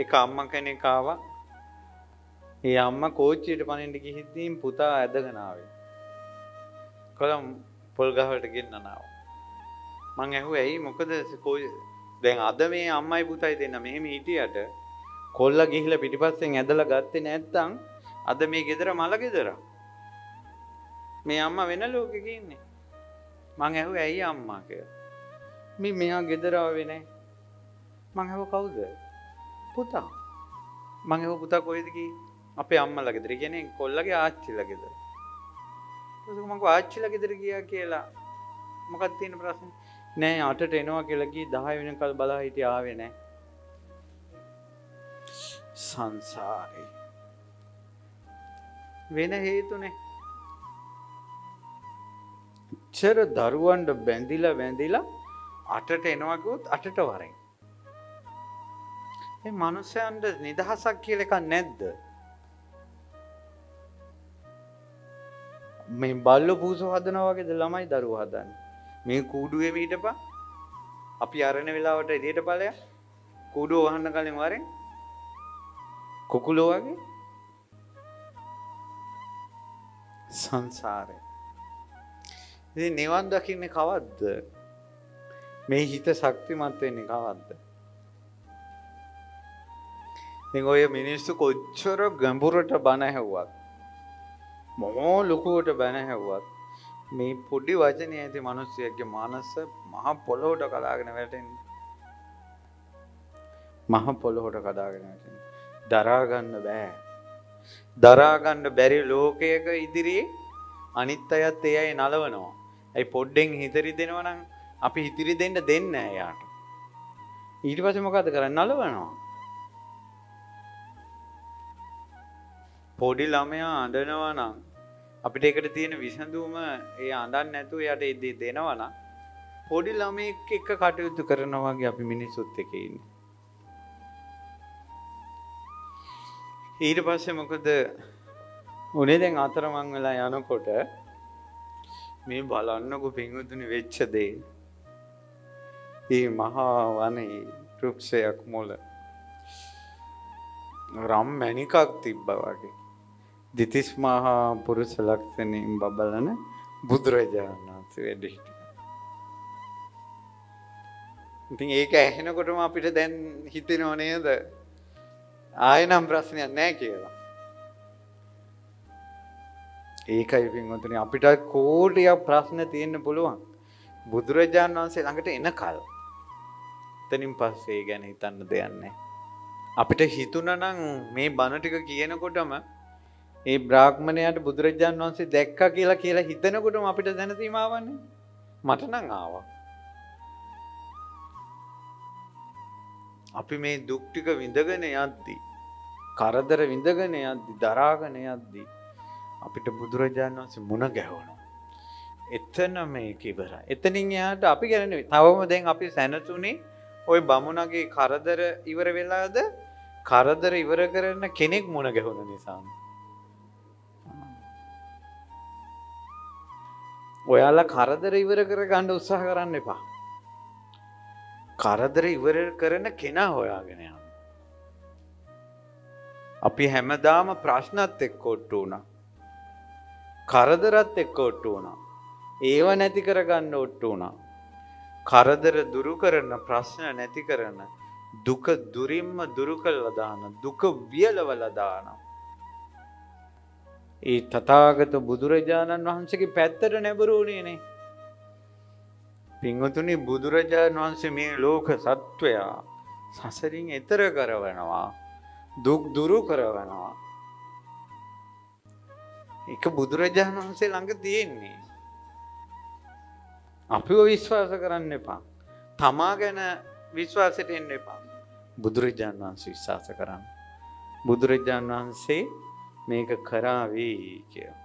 එක අම්මා කෙනෙක් ආවා. ඒ අම්මා කෝච්චියට පනින්න ගිහින් පුතා ඇදගෙන ආවේ. කොළම් පොල් ගහවට ගෙන්නනවා. මං ඇහුවා ඇයි මොකද දැන් අද මේ අම්මයි පුතයි දෙන්න මෙහෙම හිටියට කොල්ලා ගිහිල්ලා පිටිපස්සෙන් ඇදලා ගත්තේ නැත්තම් අද මේ ගෙදර මල ගෙදර. මේ අම්මා වෙන ලෝකෙක ඉන්නේ. මං ඇහුවා ඇයි අම්මා කියලා. මෙයා ගෙදර ආවේ නැහැ. මං ඇහුවා කවුද? පුතා. මං ඇහුවා පුතා කොහෙද ගියේ? අපේ අම්මලා ගෙදර. කියන්නේ කොල්ලගේ ආච්චිලා ගෙදර. ඊට මං කිව්වා ආච්චිලා ගෙදර ගියා කියලා. මොකක්ද තියෙන ප්‍රශ්නේ? නෑ 8ට එනවා කියලා කී 10 වෙනකල් බලා හිටිය ආවේ නෑ. සංසාරේ වෙන හේතුනේ. චර දරුවන්ට බැඳිලා 8ට එනවා කිව්වොත් 8ට වරෙන්. මේ මනුස්සයන්ට නිදහසක් කියලා එකක් නැද්ද? මේ බල්ලෝ පූසෝ හදනවා වගේද ළමයි දරුවෝ හදන්නේ? මේ කූඩුවේ හිටපන්. අපි අරණ වෙලාවට එළියට ඵලයක්. කූඩුව වහන්න කලින් වරෙන් කුකුලෝ වගේ සංසාරේ. ඉතින් නිවන් දකින්නේ කවද්ද? මේ හිත ශක්තිමත් වෙන්නේ කවද්ද? ඉතින් ඔය මිනිස්සු කොච්චර ගැඹුරට බණ ඇහුවත් මොහො ලොකුවට බණ ඇහුවත් මේ පොඩි වචනේ ඇති මිනිස්සෙක්ගේ මනස මහ පොළොවට කඩාගෙන වැටෙන්නේ. මහ පොළොවට කඩාගෙන වැටෙන්නේ. දරා ගන්න බෑ. දරා ගන්න බැරි ලෝකයක ඉදිරියේ අනිත් අයත් ඒ අය නලවනවා. ඒ පොඩ්ඩෙන් හිතරි දෙනවා නම් අපි හිතරි දෙන්න දෙන්නේ නෑ යාට. ඊට පස්සේ මොකද කරන්නේ? නලවනවා. පොඩි ළමයා අඬනවා නම් අපිට ඒකට තියෙන විසඳුම ඒ අඬන්නේ නැතුව යට ඉදී දෙනවා නම් පොඩි ළමෙක් එක්ක කටයුතු කරනවා වගේ අපි මිනිස්සුත් එක්ක ඉන්නේ. ඊට පස්සේ මොකද උනේ? දැන් අතරමං වෙලා යනකොට මේ බලන්නකෝ පින්වතුනි වෙච්ච දේ. මේ මහා වනේ වෘක්ෂයක් මුල රම් මණිකක් තිබ්බා වගේ. දිතිස් මහා පුරුෂ ලක්ෂණින් බබලන බුදුරජාණන් වහන්සේ වැඩ සිටියා. ඉතින් ඒක ඇහෙනකොටම අපිට දැන් හිතෙනව නේද? ආයෙනම් ප්‍රශ්නයක් නැහැ කියලා. ඒකයි පින්වතුනි අපිට කෝටියක් ප්‍රශ්න තියෙන්න පුළුවන් බුදුරජාණන් වහන්සේ ළඟට එනකල්. එතනින් පස්සේ ගැන හිතන්න දෙයක් නැහැ. අපිට හිතුණා නම් මේ බණ ටික කියනකොටම ඒ බ්‍රාහ්මණයාට බුදුරජාණන් වහන්සේ දැක්කා කියලා හිතනකොටම අපිට දැන සීමාවන්නේ. මට නම් ආවා. අපි මේ දුක් ටික විඳගෙන යද්දි, කරදර විඳගෙන යද්දි, දරාගෙන යද්දි අපිට බුදුරජාණන් වහන්සේ මුණ ගැහුණා. එතන මේක ඉවරයි. එතනින් එහාට අපි ගැන තවම දැන් අපි සැනසුනේ ওই බමුණගේ කරදර ඉවර වෙලාද? කරදර ඉවර කරන කෙනෙක් මුණ ගැහුණ නිසා. ඔයාලා කරදර ඉවර කර ගන්න උත්සාහ කරන්න එපා. කරදර ඉවර කරන කෙනා හොයාගෙන යන්න. අපි හැමදාම ප්‍රශ්නත් එක්ක ඔට්ටු වුණා. කරදරත් එක්ක ඔට්ටු වුණා. ඒව නැති කරගන්න ඔට්ටු වුණා. කරදර දුරු කරන ප්‍රශ්න නැති කරන දුක දුරින්ම දුරු කළා දාන දුක වියලවලා දාන ඒ තථාගත බුදුරජාණන් වහන්සේගේ පැත්තට නැඹුරුනේ නේ. පින්වතුනි බුදුරජාණන් වහන්සේ මේ ලෝක සත්වයා සසරින් එතර කරවනවා, දුක් දුරු කරවනවා. ඒක බුදුරජාණන් වහන්සේ ළඟ තියෙන්නේ. අපිව විශ්වාස කරන්න එපා. තමා ගැන විශ්වාසයට එන්න එපා. බුදුරජාණන් වහන්සේ විශ්වාස කරන්න. බුදුරජාණන් වහන්සේ මේක කරાવી කියලා.